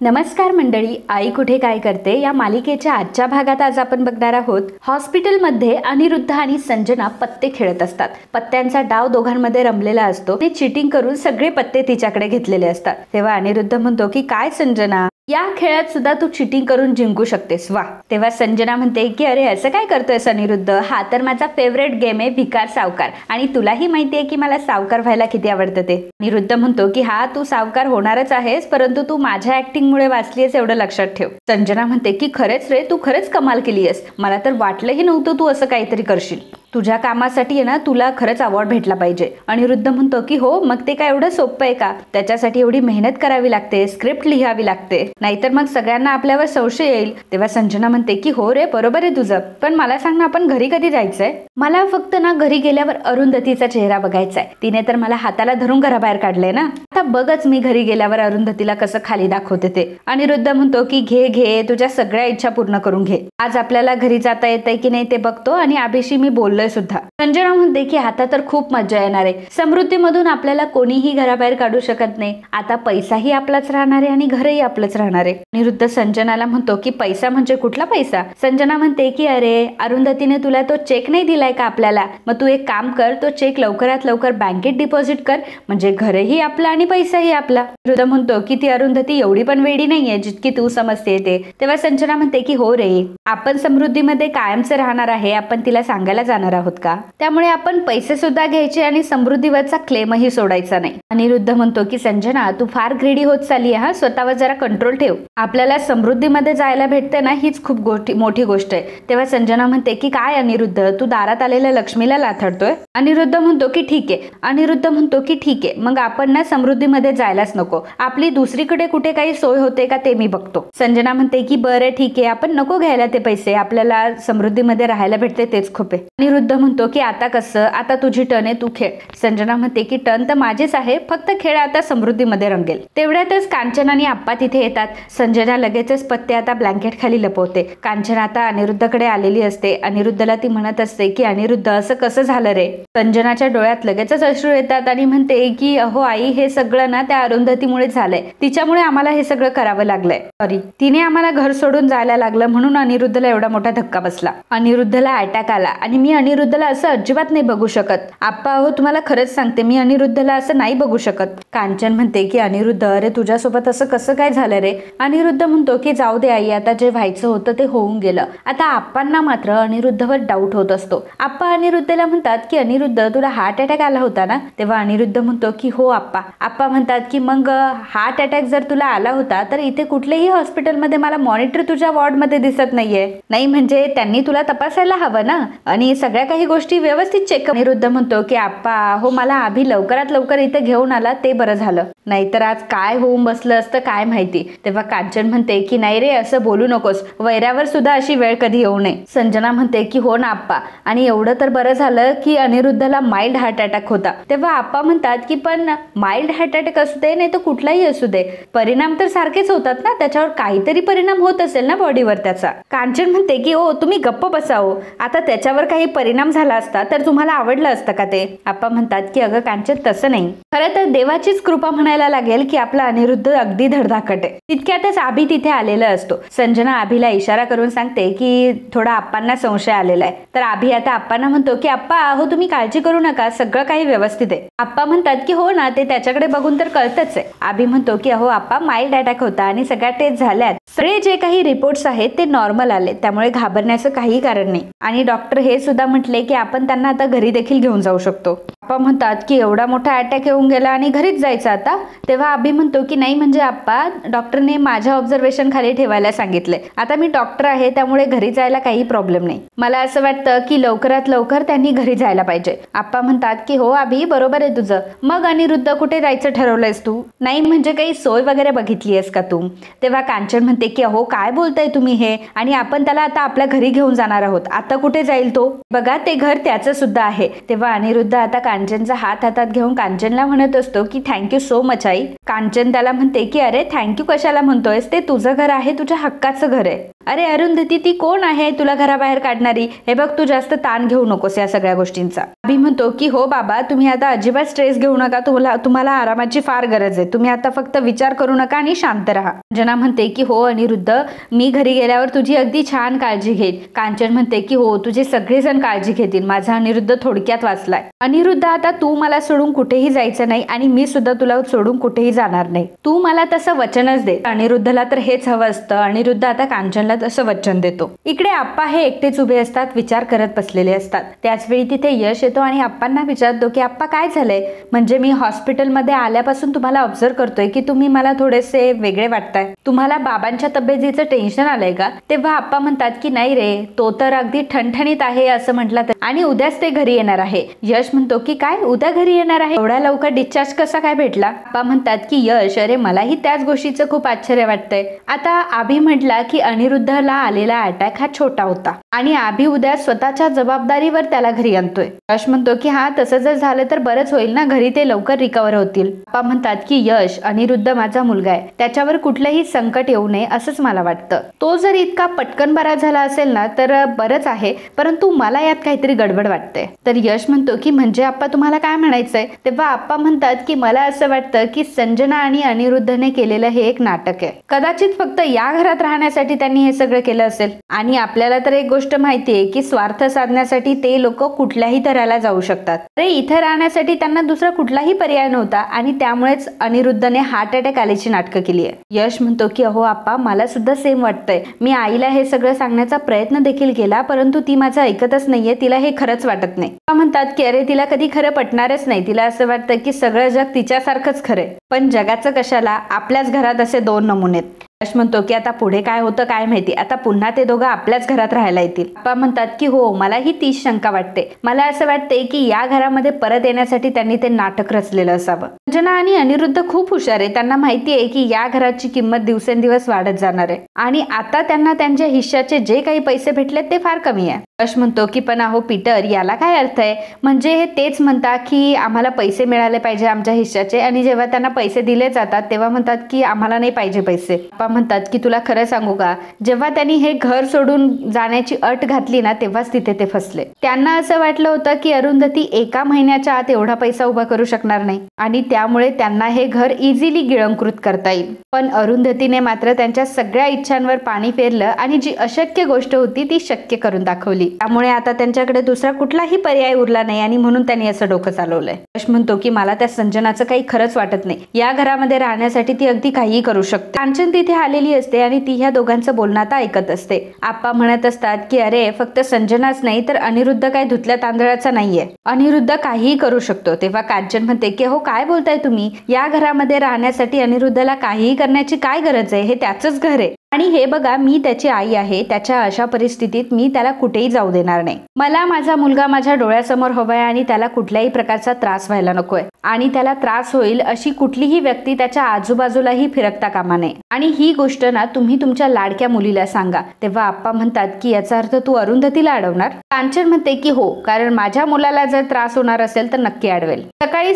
नमस्कार मंडळी, आई कुठे काय करते या मालिकेच्या आजच्या भागात आज आपण बघणार आहोत. हॉस्पिटलमध्ये अनिरुद्ध आणि संजना पत्ते खेळत असतात. पत्त्यांचा डाव दोघांमध्ये रमलेला असतो. ते चिटिंग करून सगळे पत्ते तिच्याकडे घेतलेले असतात. तेव्हा अनिरुद्ध म्हणतो की काय संजना, या खेळात सुद्धा तू चिटिंग करून जिंकू शकतेस. वा. तेव्हा संजना म्हणते की अरे असं काय करतोयस अनिरुद्ध, हा तर माझा फेवरेट गेम आहे भिकार सावकार, आणि तुलाही माहिती आहे की मला सावकार व्हायला किती आवडतं ते. अनिरुद्ध म्हणतो की हा तू सावकार होणारच आहेस, परंतु तू माझ्या ऍक्टिंग मुळे वाचलीस एवढं लक्षात ठेव. संजना म्हणते की खरेच रे, तू खरंच कमाल केलीयस, मला तर वाटलंही नव्हतं तू असं काहीतरी करशील. तुझ्या कामासाठी आहे ना, तुला खरंच अवॉर्ड भेटला पाहिजे. अनिरुद्ध म्हणतो की हो, मग ते काय एवढं सोपं आहे का? त्याच्यासाठी एवढी मेहनत करावी लागते, स्क्रिप्ट लिहावी लागते, नाहीतर मग सगळ्यांना आपल्यावर संशय येईल. तेव्हा संजना म्हणते की हो रे, बरोबर आहे तुझं, पण मला सांग ना, आपण घरी कधी जायचंय? मला फक्त ना घरी गेल्यावर अरुंधतीचा चेहरा बघायचाय. तिने तर मला हाताला धरून घराबाहेर काढले ना. आता बघच मी घरी गेल्यावर अरुंधतीला कसं खाली दाखवते ते. अनिरुद्ध म्हणतो की घे घे, तुझ्या सगळ्या इच्छा पूर्ण करून घे. आज आपल्याला घरी जाता येतंय की नाही ते बघतो, आणि अभिशी मी बोललोय सुद्धा. संजना म्हणते की आता तर खूप मजा येणार आहे. समृद्धीमधून आपल्याला कोणीही घराबाहेर काढू शकत नाही. आता पैसाही आपलाच राहणार आहे आणि घरही आपलंच राहणार आहे. अनिरुद्ध संजनाला म्हणतो की पैसा म्हणजे कुठला पैसा? संजना म्हणते की अरे, अरुंधतीने तुला तो चेक नाही दिलाय का आपल्याला? मग तू एक काम कर, तो चेक लवकरात लवकर बँकेत डिपॉझिट कर, म्हणजे घरही आपलं आणि पैसाही आपला. अनिरुद्ध म्हणतो की ती अरुंधती एवढी पण वेडी नाहीये जितकी तू समजते ते. तेव्हा संजना म्हणते की हो रे, आपण समृद्धीमध्ये कायमचे राहणार आहे, आपण तिला सांगायला जाणार आहोत का? त्यामुळे आपण पैसे सुद्धा घ्यायचे आणि समृद्धीवरचा क्लेमही सोडायचा नाही. अनिरुद्ध म्हणतो की संजना, तू फार ग्रेडी होत चालली हा, स्वतःवर जरा कंट्रोल ठेव. आपल्याला समृद्धीमध्ये जायला भेटते ना, हीच खूप मोठी गोष्ट आहे. तेव्हा संजना म्हणते की काय अनिरुद्ध, तू दारात आलेल्या लक्ष्मीला लाथडतोय? अनिरुद्ध म्हणतो की ठीक आहे, मग आपण ना समृद्धीमध्ये जायलाच नको. आपली दुसरीकडे कुठे काही सोय होते का ते मी बघतो. संजना म्हणते की बरं ठीक आहे, आपण नको घ्यायला ते पैसे, आपल्याला समृद्धीमध्ये राहायला भेटते तेच खूप आहे. अनिरुद्ध म्हणतो की आता कसं, आता तुझी टर्न आहे, तू खेळ. संजना म्हणते की टर्न तर माझीच आहे, फक्त खेळ आता समृद्धीमध्ये रंगेल. तेवढ्यातच कांचन आणि आप्पा तिथे येतात. संजना लगेचच पत्ते आता ब्लँकेट खाली लपवते. कांचन आता अनिरुद्धकडे आलेली असते. अनिरुद्धला ती म्हणत असते की अनिरुद्ध, असं कसं झालं रे? संजनाच्या डोळ्यात लगेचच अश्रू येतात आणि म्हणते की अहो आई, हे सगळं ना त्या अरुंधतीमुळे झालंय, तिच्यामुळे आम्हाला हे सगळं करावं लागलंय. सॉरी, तिने आम्हाला घर सोडून जायला लागलं म्हणून अनिरुद्धला एवढा मोठा धक्का बसला. अनिरुद्धला अटॅक आला आणि मी अनिरुद्धला असं अजिबात नाही बघू शकत. आप्पा अहो, तुम्हाला खरंच सांगते, मी अनिरुद्धला असं नाही बघू शकत. कांचन म्हणते की अनिरुद्ध, अरे तुझ्यासोबत असं कसं काय झालं रे? अनिरुद्ध म्हणतो की जाऊ दे आई, आता जे व्हायचं होतं ते होऊन गेलं. आता आप्पांना मात्र अनिरुद्धवर डाऊट होत असतो. आप्पा अनिरुद्धला म्हणतात की अनिरुद्ध, तुला हार्ट अटॅक आला होता ना? तेव्हा अनिरुद्ध म्हणतो की हो आप्पा. आप्पा म्हणतात की मग हार्ट अटॅक जर तुला आला होता तर इथे कुठलेही हॉस्पिटलमध्ये मला मॉनिटर तुझ्या वॉर्डमध्ये दिसत नाहीये. नाही म्हणजे त्यांनी तुला तपासायला हवं ना, आणि सगळ्या काही गोष्टी व्यवस्थित चेक. अनिरुद्ध म्हणतो की आप्पा हो, मला अभि लवकरात लवकर इथे घेऊन आला ते बरं झालं, नाहीतर आज काय होऊन बसलं असतं काय माहिती. तेव्हा कांचन म्हणते की नाही रे, असं बोलू नकोस, वैरावर सुद्धा अशी वेळ कधी येऊ नये. संजना म्हणते की हो ना आप्पा, आणि एवढं तर बरं झालं की अनिरुद्धला माइल्ड हार्ट अटॅक होता. तेव्हा आप्पा म्हणतात की पण माइल्ड हार्ट अटॅक असू दे नाही तर कुठलाही असू दे, परिणाम तर सारखेच होतात ना, त्याच्यावर काहीतरी परिणाम होत असेल ना बॉडीवर त्याचा. कांचन म्हणते की ओ तुम्ही गप्प बसाओ, आता त्याच्यावर काही परिणाम झाला असता तर तुम्हाला आवडलं असतं का ते? आप्पा म्हणतात की अगं कांचन, तसं नाही, खरं तर देवाचीच कृपा म्हणायला लागेल की आपला अनिरुद्ध अगदी धडधाकट आहे. तितक्यातच अभि तिथे आलेला असतो. संजना अभिला इशारा करून सांगते की थोडा आप्पांना संशय आलेला आहे. तर अभि आता आप्पांना म्हणतो की आप्पा हो, तुम्ही काळजी करू नका, सगळं काही व्यवस्थित आहे. आप्पा म्हणतात की हो ना, ते त्याच्याकडे बघून तर कळतच आहे. अभि म्हणतो की अहो आप्पा, माइल्ड अटॅक होता आणि सगळ्या टेस्ट झाल्यात, सगळे जे काही रिपोर्ट्स आहेत ते नॉर्मल आले, त्यामुळे घाबरण्याचं काही कारण नाही. आणि डॉक्टर हे सुद्धा म्हटले की आपण त्यांना आता घरी देखील घेऊन जाऊ शकतो. आप्पा म्हणतात की एवढा मोठा अटॅक येऊन गेला आणि घरीच जायचं आता? तेव्हा अभि म्हणतो की नाही म्हणजे आप्पा, डॉक्टरने माझ्या ऑब्झर्वेशन खाली ठेवायला सांगितले. आता मी डॉक्टर आहे, त्यामुळे घरी जायला काही प्रॉब्लेम नाही. मला असं वाटतं की लवकरात लवकर त्यांनी घरी जायला पाहिजे. आप्पा म्हणतात की हो अभि, बरोबर आहे तुझं. मग अनिरुद्ध, कुठे जायचं ठरवलंयस तू? नाही म्हणजे काही सोय वगैरे बघितली आहेस का तू? तेव्हा कांचन म्हणते की अहो काय बोलताय तुम्ही हे, आणि आपण त्याला आता आपल्या घरी घेऊन जाणार आहोत, आता कुठे जाईल तो? बघा, ते घर त्याचं सुद्धा आहे. तेव्हा अनिरुद्ध आता कांचनचा हात हातात घेऊन कांचनला म्हणत असतो की thank you so much I. Kanchan त्याला म्हणते की अरे थँक्यू कशाला म्हणतोयस, ते तुझं घर आहे, तुझ्या हक्काचं घर आहे. अरे अरुंधती, ती कोण आहे तुला घराबाहेर काढणारी? हे बघ, तू जास्त ताण घेऊ नकोस या सगळ्या गोष्टींचा. अभि म्हणतो की हो बाबा, तुम्ही आता अजिबात स्ट्रेस घेऊ नका, तुम्हाला आरामाची फार गरज आहे. तुम्ही आता फक्त विचार करू नका आणि शांत राहा. अंजना म्हणते की हो अनिरुद्ध, मी घरी गेल्यावर तुझी अगदी छान काळजी घेईल. कांचन म्हणते की हो, तुझे सगळेजण काळजी घेतील. माझा अनिरुद्ध थोडक्यात वाचलाय. अनिरुद्ध, आता तू मला सोडून कुठेही जायचं नाही आणि मी सुद्धा तुला सोडून कुठेही जाणार नाही. तू मला तसं वचनच दे. अनिरुद्धला तर हेच हवं असतं. अनिरुद्ध आता कांचनला तसं वचन देतो. इकडे आप्पा हे एकटेच उभे असतात, विचार करत बसलेले असतात. त्याचवेळी तिथे यश येतो आणि आप्पांना विचारतो की आप्पा काय झालंय? म्हणजे मी हॉस्पिटलमध्ये आल्यापासून तुम्हाला ऑब्झर्व करतोय की तुम्ही मला थोडेसे वेगळे वाटताय. तुम्हाला बाबांच्या तब्येतीचं टेन्शन आलंय का? तेव्हा आप्पा म्हणतात की नाही रे, तो तर अगदी ठणठणीत आहे असं म्हटलं तर, आणि उद्याच ते घरी येणार आहे. यश म्हणतो की काय, उद्या घरी येणार आहे? एवढ्या लवकर डिस्चार्ज कसा काय भेटला? आप्पा म्हणतात की यश, अरे मलाही त्याच गोष्टीचं खूप आश्चर्य वाटतंय. आता अभि म्हटला की अनिरुद्धला आलेला अटॅक हा छोटा होता आणि अभि उद्या स्वतःच्या जबाबदारीवर त्याला घरी आणतोय. यश म्हणतो की हा, तसं जर झालं तर बरंच होईल ना, घरी ते लवकर रिकवर होतील. आप्पा म्हणतात की यश, अनिरुद्ध माझा मुलगा आहे, त्याच्यावर कुठलंही संकट येऊ नये असंच मला वाटतं. तो जर इतका पटकन बरा झाला असेल ना तर बरंच आहे, परंतु मला यात काहीतरी गडबड वाटते. तर यश म्हणतो की म्हणजे आप्पा तुम्हाला काय म्हणायचंय? तेव्हा आप्पा म्हणतात की मला असं वाटतं की संजना आणि अनिरुद्धने केलेलं हे एक नाटक आहे. कदाचित फक्त या घरात राहण्यासाठी त्यांनी हे सगळं केलं असेल. आणि आपल्याला तर एक गोष्ट माहितीये की स्वार्थ साधण्यासाठी ते लोक कुठल्याही तऱ्हेला जाऊ शकतात. अरे इथे राहण्यासाठी त्यांना दुसरा कुठलाही पर्याय नव्हता आणि त्यामुळेच अनिरुद्धने हार्ट अटॅक आल्याची नाटकं केली आहे. यश म्हणतो की अहो आप्पा, मला सुद्धा सेम वाटतंय. मी आईला हे सगळं सांगण्याचा प्रयत्न देखील केला, परंतु ती माझं ऐकतच नाहीये. तिला हे खरंच वाटत नाही. म्हणतात की अरे तिला कधी खरं पटणारच नाही. तिला असं वाटतं की सगळं जग तिच्यासारखंच खरंय. पण जगाचं कशाला, आपल्याच घरात असे दोन नमुनेत. यश म्हणतो की आता पुढे काय होतं काय माहिती, आता पुन्हा ते दोघं आपल्याच घरात राहायला येतील. आप्पा म्हणतात की हो, मलाही तीच शंका वाटते. मला असं वाटते की या घरामध्ये परत येण्यासाठी त्यांनी ते नाटक रचलेलं असावं. संजना आणि अनिरुद्ध खूप हुशार आहे. त्यांना माहिती आहे की या घराची किंमत दिवसेंदिवस वाढत जाणार आहे आणि आता त्यांना त्यांच्या हिश्श्याचे जे काही पैसे भेटले ते फार कमी आहे. यश म्हणतो की पण अहो पीटर, याला काय अर्थ आहे? म्हणजे हे तेच म्हणतात की आम्हाला पैसे मिळाले पाहिजे आमच्या हिश्श्याचे, आणि जेव्हा त्यांना पैसे दिले जातात तेव्हा म्हणतात की आम्हाला नाही पाहिजे पैसे. आप्पा म्हणतात की तुला खरं सांगू का, जेव्हा त्यांनी हे घर सोडून जाण्याची अट घातली ना तेव्हाच तिथे ते फसले. त्यांना असं वाटलं होतं की अरुंधती एका महिन्याच्या आत एवढा पैसा उभा करू शकणार नाही आणि त्यामुळे त्यांना हे घर इझिली गिळंकृत करता येईल. पण अरुंधतीने मात्र त्यांच्या सगळ्या इच्छांवर पाणी फेरलं आणि जी अशक्य गोष्ट होती ती शक्य करून दाखवली. त्यामुळे आता त्यांच्याकडे दुसरा कुठलाही पर्याय उरला नाही आणि म्हणून त्यांनी असं डोकं चालवलंय. यश म्हणतो की मला त्या संजनाचं काही खरंच वाटत नाही. या घरामध्ये राहण्यासाठी ती अगदी काहीही करू शकते. कांचन तिथे आलेली असते आणि ती ह्या दोघांचं बोलणं आता ऐकत असते. आप्पा म्हणत असतात की अरे फक्त संजनाच नाही तर अनिरुद्ध काय धुतल्या तांदळाचा नाहीये, अनिरुद्ध काहीही करू शकतो. तेव्हा कांचन म्हणते की हो काय बोलताय तुम्ही, या घरामध्ये राहण्यासाठी अनिरुद्धला काहीही करण्याची काय गरज आहे, हे त्याचंच घर आहे. आणि हे बघा, मी त्याची आई आहे. त्याच्या अशा परिस्थितीत मी त्याला कुठेही जाऊ देणार नाही. मला माझा मुलगा माझ्या डोळ्यासमोर हवाय आणि त्याला कुठल्याही प्रकारचा त्रास व्हायला नकोय आणि त्याला त्रास होईल अशी कुठलीही व्यक्ती त्याच्या आजूबाजूलाही फिरकता कामा नये. आणि ही गोष्ट ना तुम्ही तुमच्या लाडक्या मुलीला सांगा. तेव्हा आप्पा म्हणतात की याचा अर्थ तू अरुंधतीला अडवणार? कांचन म्हणते की हो, कारण माझ्या मुलाला जर त्रास होणार असेल तर नक्की अडवेल. सकाळी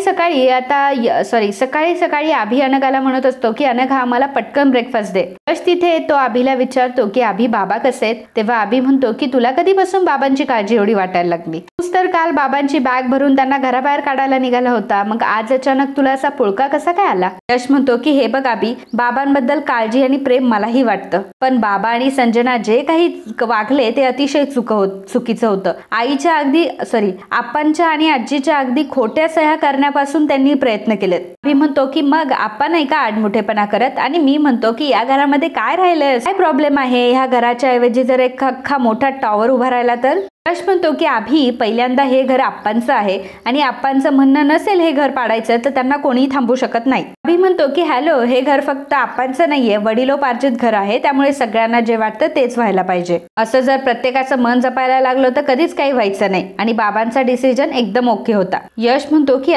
सकाळी अभि अनघाला म्हणत असतो की अनघा, आम्हाला पटकन ब्रेकफास्ट दे. बस तिथे तो अभिला विचारतो की अभि, बाबा कसे आहेत? तेव्हा अभि म्हणतो की तुला कधीपासून बाबांची काळजी एवढी वाटायला लागली? तूच तर काल बाबांची बॅग भरून त्यांना घराबाहेर काढायला निघाला होता, मग आज अचानक तुला असा पुळका कसा काय आला? यश म्हणतो की हे बघ अभि, बाबांबद्दल काळजी आणि प्रेम मलाही वाटतं, पण बाबा आणि संजना जे काही वागले ते अतिशय चुकीचं होतं. आप्पांच्या आणि आजीच्या अगदी खोट्या सह्या करण्यापासून त्यांनी प्रयत्न केलेत. अभि म्हणतो की मग आप्पा नाही का आडमुठेपणा करत, आणि मी म्हणतो की या घरामध्ये काय राहिलंय, काय प्रॉब्लेम आहे? ह्या घराच्या ऐवजी जर एक अख्खा मोठा टॉवर उभा राहिला तर? यश म्हणतो की अभि, पहिल्यांदा हे घर आप्पांचं आहे आणि आप्पांचं म्हणणं नसेल हे घर पाडायचं तर त्यांना कोणीही थांबू शकत नाही. अभि म्हणतो की हॅलो, हे घर फक्त आप्पांचं नाहीये, वडिलोपार्जित घर आहे, त्यामुळे सगळ्यांना जे वाटतं तेच व्हायला पाहिजे. असं जर प्रत्येकाचं मन जपायला लागलं तर कधीच काही व्हायचं नाही आणि बाबांचा डिसिजन एकदम ओके होता. यश म्हणतो की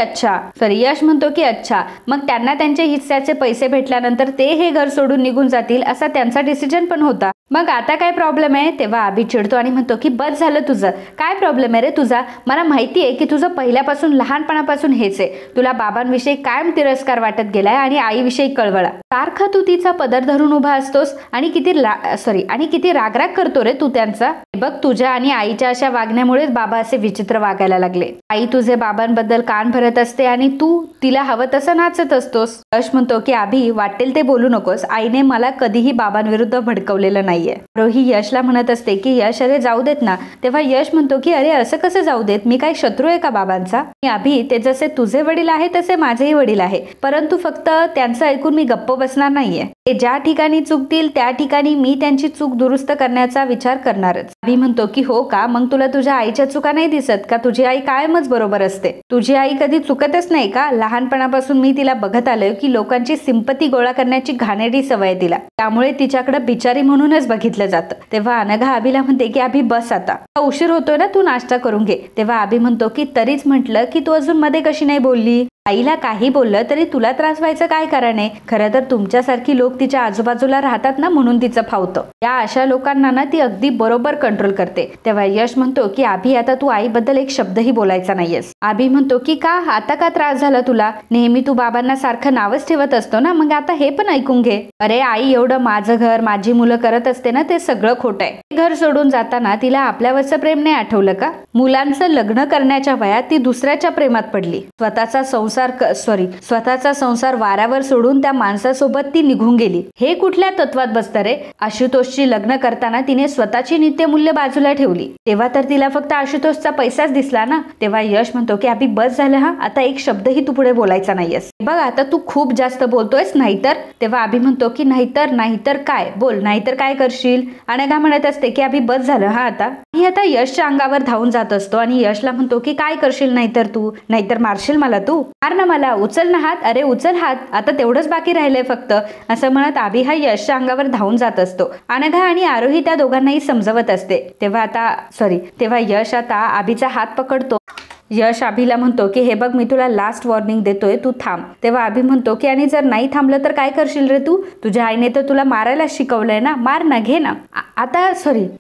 अच्छा, मग त्यांना त्यांच्या हिस्स्याचे पैसे भेटल्यानंतर ते हे घर सोडून निघून जातील असा त्यांचा डिसिजन पण होता. मग आता काय प्रॉब्लेम आहे? तेव्हा अभि चिडतो आणि म्हणतो की बस झालं तुझं. काय प्रॉब्लेम आहे रे तुझा? मला माहिती आहे की तुझं पहिल्यापासून लहानपणापासून हेच आहे. तुला बाबांविषयी कायम तिरस्कार वाटत गेलाय आणि आईविषयी कळवळा. सारखा तू तिचा पदर धरून उभा असतोस आणि किती रागराग करतो रे तू त्यांचा. बघ तुझ्या आणि आईच्या अशा वागण्यामुळेच बाबा असे विचित्र वागायला लागले. आई तुझे बाबांबद्दल कान भरत असते आणि तू तिला हवं तसं नाचत असतोस. यश म्हणतो की अभि वाटेल ते बोलू नकोस. आईने मला कधीही बाबांविरुद्ध भडकवलेलं नाहीये. रोही यशला म्हणत असते की यश अरे जाऊ देत ना. तेव्हा यश म्हणतो की अरे असं कसं जाऊ देत? मी काय शत्रू आहे का बाबांचा? अभि ते जसे तुझे वडील आहे तसे माझेही वडील आहे. परंतु फक्त त्यांचं ऐकून मी गप्प बसणार नाहीये. ते ज्या ठिकाणी चुकतील त्या ठिकाणी मी त्यांची चूक दुरुस्त करण्याचा विचार करणारच. अभि म्हणतो की हो का? मग तुला तुझ्या आईच्या चुका नाही दिसत का? तुझी आई कायमच बरोबर असते. तुझी आई कधी चुकतच नाही का? लहानपणापासून मी तिला बघत आलोय की लोकांची सिंपती गोळा करण्याची घाणेरडी सवय तिला. त्यामुळे तिच्याकडे बिचारी म्हणूनच बघितलं जातं. तेव्हा अनघा अभिला म्हणते की अभि बस आता उशीर होतोय ना, तू नाश्ता करून घे. तेव्हा अभि म्हणतो की तरीच म्हटलं की तू अजून मध्ये कशी नाही बोलली? आईला काही बोललं तरी तुला त्रास व्हायचं काय कारण आहे? खरं तर तुमच्यासारखी लोक तिच्या आजूबाजूला राहतात ना, म्हणून तिचं फावतं. या अशा लोकांना ना ती अगदी बरोबर कंट्रोल करते. तेव्हा यश म्हणतो की अभि आता तू आईबद्दल एक शब्दही बोलायचा नाहीयेस. अभि म्हणतो की का? आता का त्रास झाला तुला? नेहमी तू बाबांना सारखं नावच ठेवत असतो ना, मग आता हे पण ऐकून घे. अरे आई एवढं माझं घर माझी मुलं करत असते ना, ते सगळं खोटं आहे. घर सोडून जाताना तिला आपल्यावरचं प्रेम नाही आठवलं का? मुलांचं लग्न करण्याच्या वयात ती दुसऱ्याच्या प्रेमात पडली. स्वतःचा संसार वाऱ्यावर सोडून त्या माणसासोबत ती निघून गेली. हे कुठल्या तत्वात बसतं रे? आशुतोषची लग्न करताना तिने स्वतःची नित्यमूल्य बाजूला ठेवली. तेव्हा तर तिला फक्त आशुतोषचा पैसाच दिसला ना. तेव्हा यश म्हणतो की अभि बस झालं हा, आता एक शब्दही तू पुढे बोलायचा नाहीयेस. बघ आता तू खूप जास्त बोलतोयस. नाहीतर? तेव्हा अभि म्हणतो की नाहीतर काय? बोल, नाहीतर काय करशील? अनघा म्हणत असते की अभि बस झालं हा आता. ही आता यशच्या अंगावर धावून जात असतो आणि यशला म्हणतो की काय करशील नाहीतर? तू नाहीतर मारशील मला तू? मार ना मला, उचल ना हात. अरे उचल हात, आता तेवढंच बाकी राहिलंय फक्त. असं म्हणत अभि हा यशच्या अंगावर धावून जात असतो. अनघा आणि आरोही त्या दोघांनाही समजवत असते. तेव्हा यश आता अभिचा हात पकडतो. यश अभिला म्हणतो की हे बघ मी तुला लास्ट वॉर्निंग देतोय, तू थांब. तेव्हा अभि म्हणतो की आणि जर नाही थांबलं तर काय करशील रे तू? तुझ्या आईने तर तुला मारायला शिकवलंय ना, मार ना, घे ना.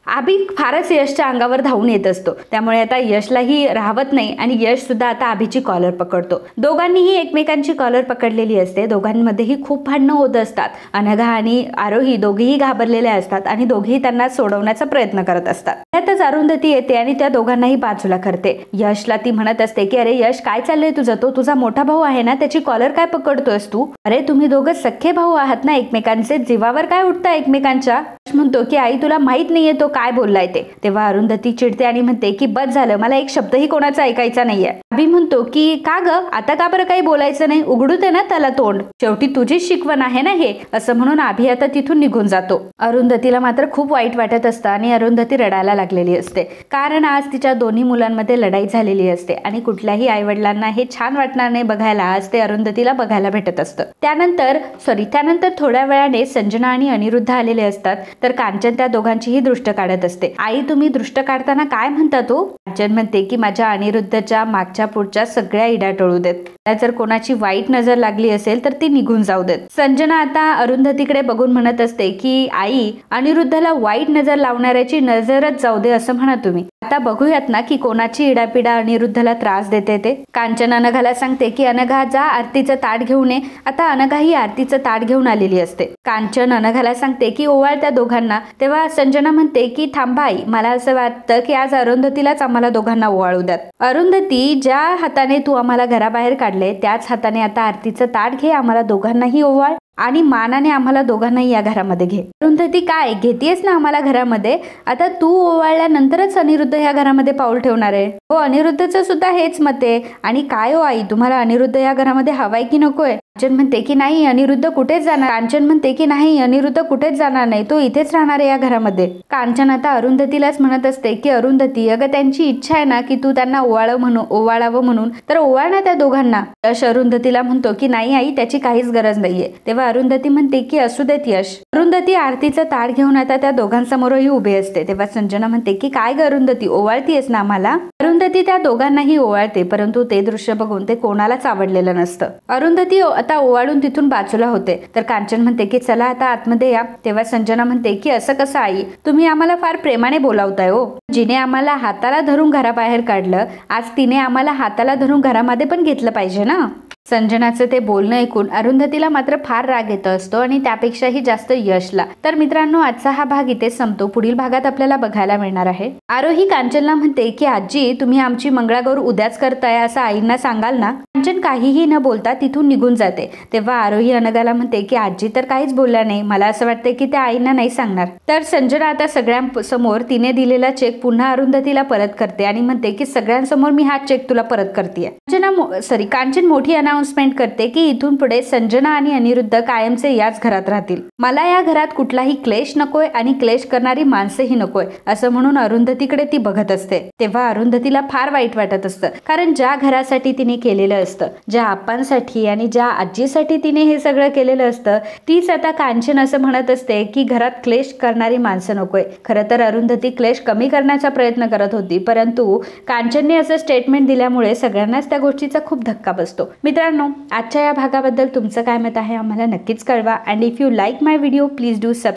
अभि फारच यशच्या अंगावर धावून येत असतो. त्यामुळे आता यशलाही राहवत नाही आणि यश सुद्धा आता अभिची कॉलर पकडतो. दोघांनीही एकमेकांची कॉलर पकडलेली असते. दोघांमध्येही खूप भांडणं होत असतात. अनघा आणि आरोही दोघेही घाबरलेले असतात आणि दोघेही त्यांना सोडवण्याचा प्रयत्न करत असतात. त्यातच अरुंधती येते आणि त्या दोघांनाही बाजूला करते. यशला ती म्हणत असते की अरे यश काय चाललंय तुझं? तो तुझा मोठा भाऊ आहे ना, त्याची कॉलर काय पकडतोयस तू? अरे तुम्ही दोघं सख्खे भाऊ आहात ना एकमेकांचे, जीवावर काय उठता एकमेकांच्या? म्हणतो की आई तुला माहित नाहीये तो काय बोललाय ते. तेव्हा अरुंधती चिडते आणि म्हणते की बस झालं, मला एक शब्दही कोणाचा ऐकायचा नाहीये. अभि म्हणतो की का ग, आता का बरं काही बोलायचं नाही? उघडू दे ना त्याला तोंड, शेवटी तुझीच शिकवण आहे ना हे. असं म्हणून अभि आता तिथून निघून जातो. अरुंधतीला मात्र खूप वाईट वाटत असतं आणि अरुंधती रडायला लागलेली असते. कारण आज तिच्या दोन्ही मुलांमध्ये लढाई झालेली असते आणि कुठल्याही आई वडिलांना हे छान वाटणार नाही बघायला. आज ते अरुंधतीला बघायला भेटत असतं. त्यानंतर थोड्या वेळाने संजना आणि अनिरुद्ध आलेले असतात. तर कांचन त्या दोघांचीही दृष्ट काढत असते. आई तुम्ही दृष्ट काढताना काय म्हणता तो? कांचन म्हणते की माझ्या अनिरुद्धच्या मागच्या पुढच्या सगळ्या इडा टळू देत. जर कोणाची वाईट नजर लागली असेल तर ती निघून जाऊ देत. संजना आता अरुंधतीकडे बघून म्हणत असते की आई अनिरुद्धला वाईट नजर लावणाऱ्याची नजरच जाऊ दे असं म्हणा तुम्ही. आता बघूयात ना की कोणाची इडापिडा अनिरुद्धला त्रास देते ते. कांचन अनघाला सांगते की अनघा जा आरतीचं ताट घेऊन ये. आता अनघा ही आरतीचं ताट घेऊन आलेली असते. कांचन अनघाला सांगते की ओवाळ त्या दोघांना. तेव्हा संजना म्हणते की थांबा आई, मला असं वाटतं की आज अरुंधतीलाच आम्हाला दोघांना ओवाळू द्यात. अरुंधती, ज्या हाताने तू आम्हाला घराबाहेर काढले त्याच हाताने आता आरतीचं ताट घे, आम्हाला दोघांनाही ओवाळ आणि मानाने आम्हाला दोघांनाही या घरामध्ये घे. अरुंधती काय घेतेस ना आम्हाला घरामध्ये? आता तू ओवाळल्यानंतरच अनिरुद्ध या घरामध्ये पाऊल ठेवणार आहे. हो, अनिरुद्धचं सुद्धा हेच मत आहे. आणि काय हो आई, तुम्हाला अनिरुद्ध या घरामध्ये हवाय की नकोय? कांचन म्हणते की नाही अनिरुद्ध कुठेच जाणार. कांचन म्हणते की नाही अनिरुद्ध कुठेच जाणार नाही, तो इथेच राहणार आहे या घरामध्ये. कांचन आता अरुंधतीलाच म्हणत असते की अरुंधती, अगं त्यांची इच्छा आहे ना की तू त्यांना ओवाळावं म्हणून, तर ओवाळ ना त्या दोघांना. यश अरुंधतीला म्हणतो की नाही आई, त्याची काहीच गरज नाहीये. तेव्हा अरुंधती म्हणते की असू देत यश. अरुंधती आरतीचं ताट घेऊन आता त्या दोघांसमोरही उभी असते. तेव्हा संजना म्हणते की काय ग अरुंधती, ओवाळतीयस ना आम्हाला? अरुंधती त्या दोघांनाही ओवाळते, परंतु ते दृश्य बघून ते कोणालाच आवडलेलं नसतं. अरुंधती आता ओवाळून तिथून बाजूला होते, तर कांचन म्हणते की चला आता आतमध्ये या. तेव्हा संजना म्हणते की असं कसं आई, तुम्ही आम्हाला फार प्रेमाने बोलावताय हो. जिने आम्हाला हाताला धरून घराबाहेर काढलं, आज तिने आम्हाला हाताला धरून घरामध्ये पण घेतलं पाहिजे ना. संजनाचं ते बोलणं ऐकून अरुंधतीला मात्र फार राग येत असतो आणि त्यापेक्षाही जास्त यशला. तर मित्रांनो, आजचा हा भाग इथे संपतो. पुढील भागात आपल्याला बघायला मिळणार आहे. आरोही कांचनला म्हणते की आजी, तुम्ही आमची मंगळागौर उद्याच करताय असं आईंना सांगाल ना. कांचन काहीही न बोलता तिथून निघून जाते. तेव्हा आरोही अनघाला म्हणते की आजी तर काहीच बोलल्या नाही, मला असं वाटतंय की त्या आईंना नाही सांगणार. तर संजना आता सगळ्यांसमोर तिने दिलेला चेक पुन्हा अरुंधतीला परत करते आणि म्हणते की सगळ्यांसमोर मी हा चेक तुला परत करते. कांचन मोठी अनाउन्समेंट करते की इथून पुढे संजना आणि अनिरुद्ध कायमचे याच घरात राहतील. मला या घरात कुठलाही क्लेश नकोय आणि क्लेश करणारी माणसेही नकोय असं म्हणून अरुंधतीकडे ती बघत असते. तेव्हा अरुंधतीला फार वाईट वाटत असतं, कारण ज्या घरासाठी तिने केलेलं असतं, ज्या आप्पांसाठी आणि ज्या आजीसाठी तिने हे सगळं केलेलं असतं, तीच आता कांचन असं म्हणत असते की घरात क्लेश करणारी माणसं नकोय. खरं तर अरुंधती क्लेश कमी करण्याचा प्रयत्न करत होती, परंतु कांचनने असं स्टेटमेंट दिल्यामुळे सगळ्यांनाच त्या गोष्टीचा खूप धक्का बसतो. मित्रांनो, आजच्या या भागाबद्दल तुमचं काय मत आहे आम्हाला नक्कीच कळवा. And if you like my video please do subscribe.